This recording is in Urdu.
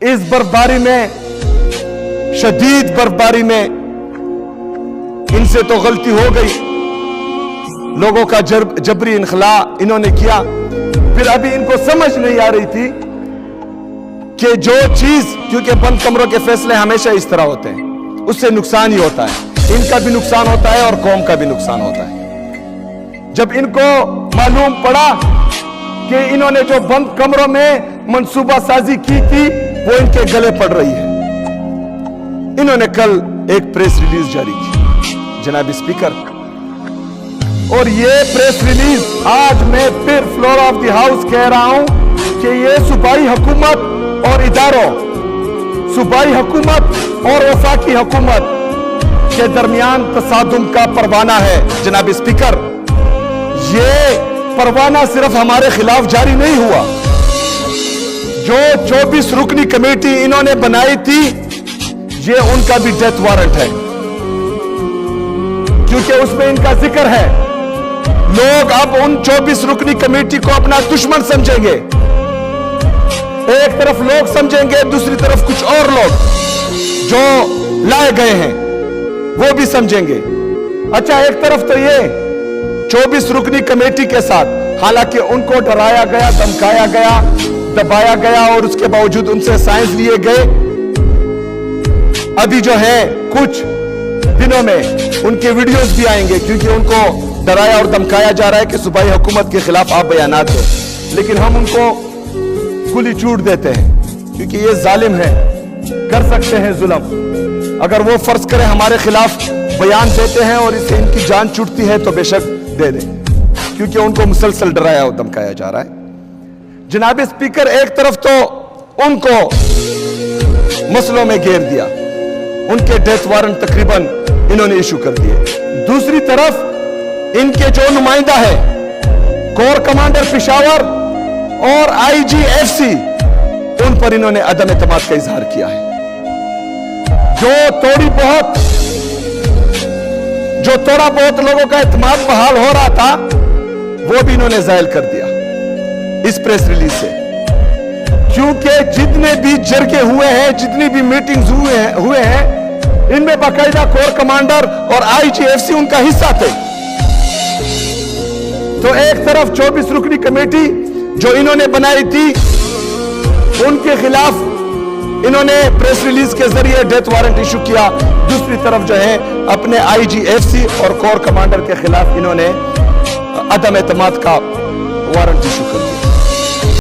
اس برفباری میں، شدید برفباری میں ان سے تو غلطی ہو گئی، لوگوں کا جبری انخلاء انہوں نے کیا، پھر ابھی ان کو سمجھ نہیں آ رہی تھی کہ جو چیز، کیونکہ بند کمروں کے فیصلے ہمیشہ اس طرح ہوتے ہیں، اس سے نقصان ہی ہوتا ہے، ان کا بھی نقصان ہوتا ہے اور قوم کا بھی نقصان ہوتا ہے۔ جب ان کو معلوم پڑا کہ انہوں نے جو بند کمروں میں منصوبہ سازی کی تھی وہ ان کے گلے پڑ رہی ہے، انہوں نے کل ایک پریس ریلیز جاری کی جناب اسپیکر، اور یہ پریس ریلیز آج میں پھر فلور آف دی ہاؤس کہہ رہا ہوں کہ یہ صوبائی حکومت اور اداروں، صوبائی حکومت اور وفاقی حکومت کے درمیان تصادم کا پروانہ ہے۔ جناب اسپیکر، یہ پروانہ صرف ہمارے خلاف جاری نہیں ہوا، جو 24 رکنی کمیٹی انہوں نے بنائی تھی یہ ان کا بھی ڈیتھ وارنٹ ہے، کیونکہ اس میں ان کا ذکر ہے۔ لوگ اب ان 24 رکنی کمیٹی کو اپنا دشمن سمجھیں گے، ایک طرف لوگ سمجھیں گے، دوسری طرف کچھ اور لوگ جو لائے گئے ہیں وہ بھی سمجھیں گے۔ اچھا، ایک طرف تو یہ 24 رکنی کمیٹی کے ساتھ، حالانکہ ان کو ڈرایا گیا، دھمکایا گیا، دبایا گیا اور اس کے باوجود ان سے سائنس لیے گئے، ابھی جو ہے کچھ دنوں میں ان کے ویڈیوز بھی آئیں گے، کیونکہ ان کو ڈرایا اور دھمکایا جا رہا ہے کہ صوبائی حکومت کے خلاف آپ بیانات دیں، لیکن ہم ان کو کھلی چھوٹ دیتے ہیں کیونکہ یہ ظالم ہے، کر سکتے ہیں ظلم۔ اگر وہ فرض کریں ہمارے خلاف بیان دیتے ہیں اور اس سے ان کی جان چھوٹتی ہے تو بے شک دے دیں، کیونکہ ان کو مسلسل ڈرایا اور دھمکایا جا رہا ہے۔ جناب اسپیکر، ایک طرف تو ان کو مسئلوں میں گھیر دیا، ان کے ڈیتھ وارنٹ تقریباً انہوں نے ایشو کر دیے، دوسری طرف ان کے جو نمائندہ ہے کور کمانڈر پشاور اور آئی جی ایف سی، ان پر انہوں نے عدم اعتماد کا اظہار کیا ہے۔ جو تھوڑا بہت لوگوں کا اعتماد بحال ہو رہا تھا وہ بھی انہوں نے زائل کر دیا اس پریس ریلیز سے، کیونکہ جتنے بھی جرگے ہوئے ہیں، جتنی بھی میٹنگز ہوئے ہیں، ان میں باقاعدہ کور کمانڈر اور آئی جی ایف سی ان کا حصہ تھے۔ تو ایک طرف 24 رکنی کمیٹی جو انہوں نے بنائی تھی ان کے خلاف انہوں نے پریس ریلیز کے ذریعے ڈیتھ وارنٹ ایشو کیا، دوسری طرف جو ہے اپنے آئی جی ایف سی اور کور کمانڈر کے خلاف انہوں نے عدم اعتماد کا وارنٹ ایشو کر دیا۔